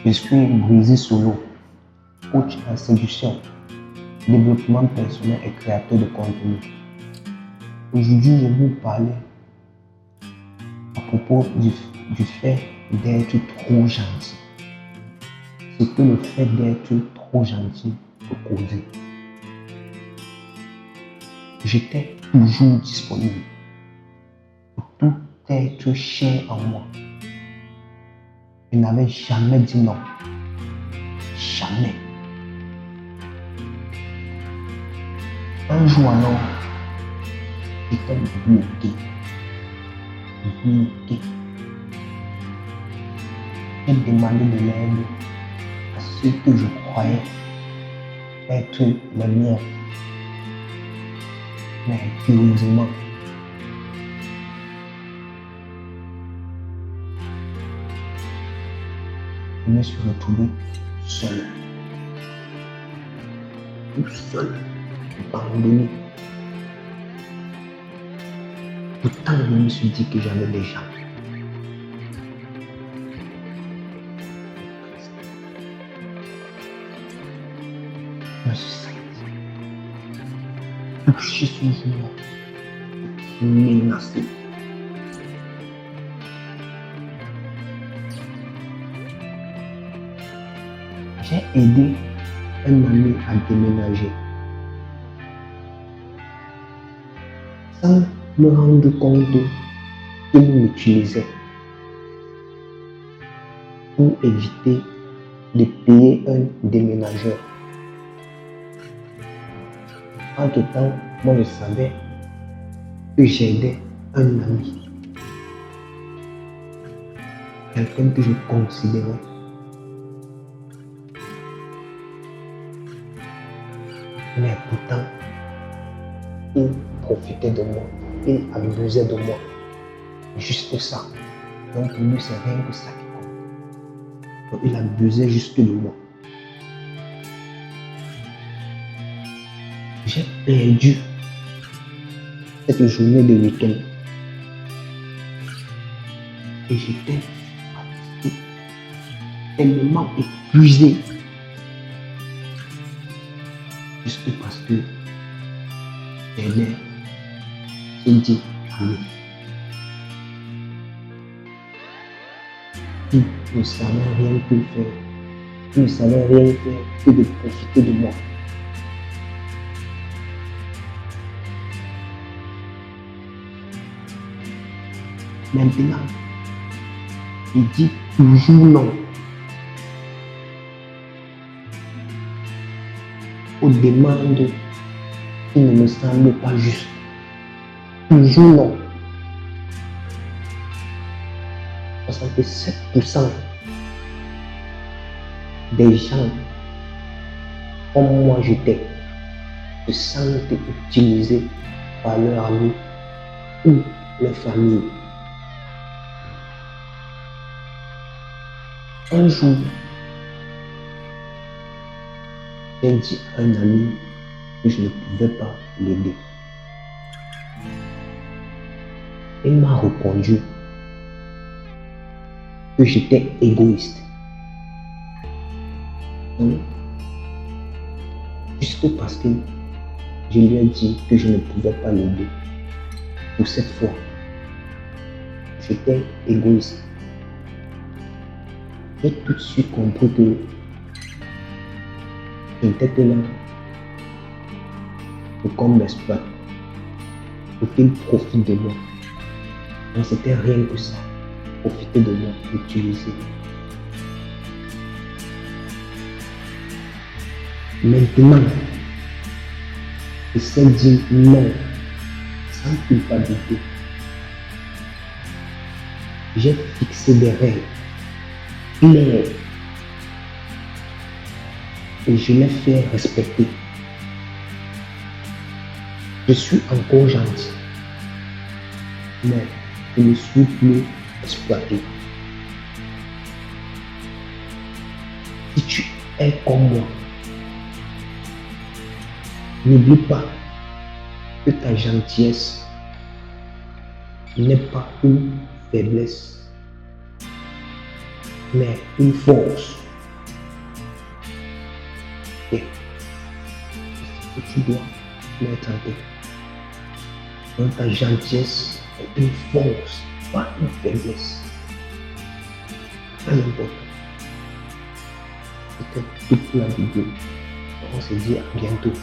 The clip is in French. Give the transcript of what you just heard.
Je suis Brisé Solo, coach en séduction, développement personnel et créateur de contenu. Aujourd'hui, je vais vous parler à propos du fait d'être trop gentil. Ce que le fait d'être trop gentil peut causer. J'étais toujours disponible pour tout être cher en moi. Je n'avais jamais dit non. Jamais. Un jour alors, j'étais bloqué. J'ai demandé de l'aide à ceux que je croyais être les miens. Mais curieusement, je me suis retrouvé seul. Tout seul, abandonné. Pourtant, je me suis dit que j'avais des gens. Je me suis senti touché ce jour-là, menacé. J'ai aidé un ami à déménager sans me rendre compte qu'il m'utilisait pour éviter de payer un déménageur. Entre-temps, moi je savais que j'aidais un ami, quelqu'un que je considérais. Mais pourtant, il profitait de moi, il abusait de moi. Juste ça. Donc pour lui, c'est rien que ça qui compte. Donc il abusait juste de moi. J'ai perdu cette journée de week-end. Et j'étais fatigué, tellement épuisé. Juste parce que j'aimais ce dit ami. Il ne savait rien que faire. Il ne savait rien faire que de profiter de moi. Maintenant, il dit toujours non aux demandes qui ne me semblent pas justes. Toujours non. 67% des gens comme moi j'étais se sentent utilisés par leurs amis ou leur famille. Un jour, j'ai dit à un ami que je ne pouvais pas l'aider. Il m'a répondu que j'étais égoïste. Juste parce que je lui ai dit que je ne pouvais pas l'aider. Pour cette fois, j'étais égoïste. J'ai tout de suite compris que je n'étais que là pour qu'on m'exploite, pour qu'il profite de moi. Donc c'était rien que ça, profiter de moi, m'utiliser. Maintenant, je sais dire non, sans culpabilité. J'ai fixé des règles claires et je les fais respecter. Je suis encore gentil, mais je ne suis plus exploité. Si tu es comme moi, n'oublie pas que ta gentillesse n'est pas une faiblesse, mais une force. que tu dois mettre en tête. Donc ta gentillesse est une force, pas une faiblesse. Très important. C'était tout pour la vidéo. On se dit à bientôt.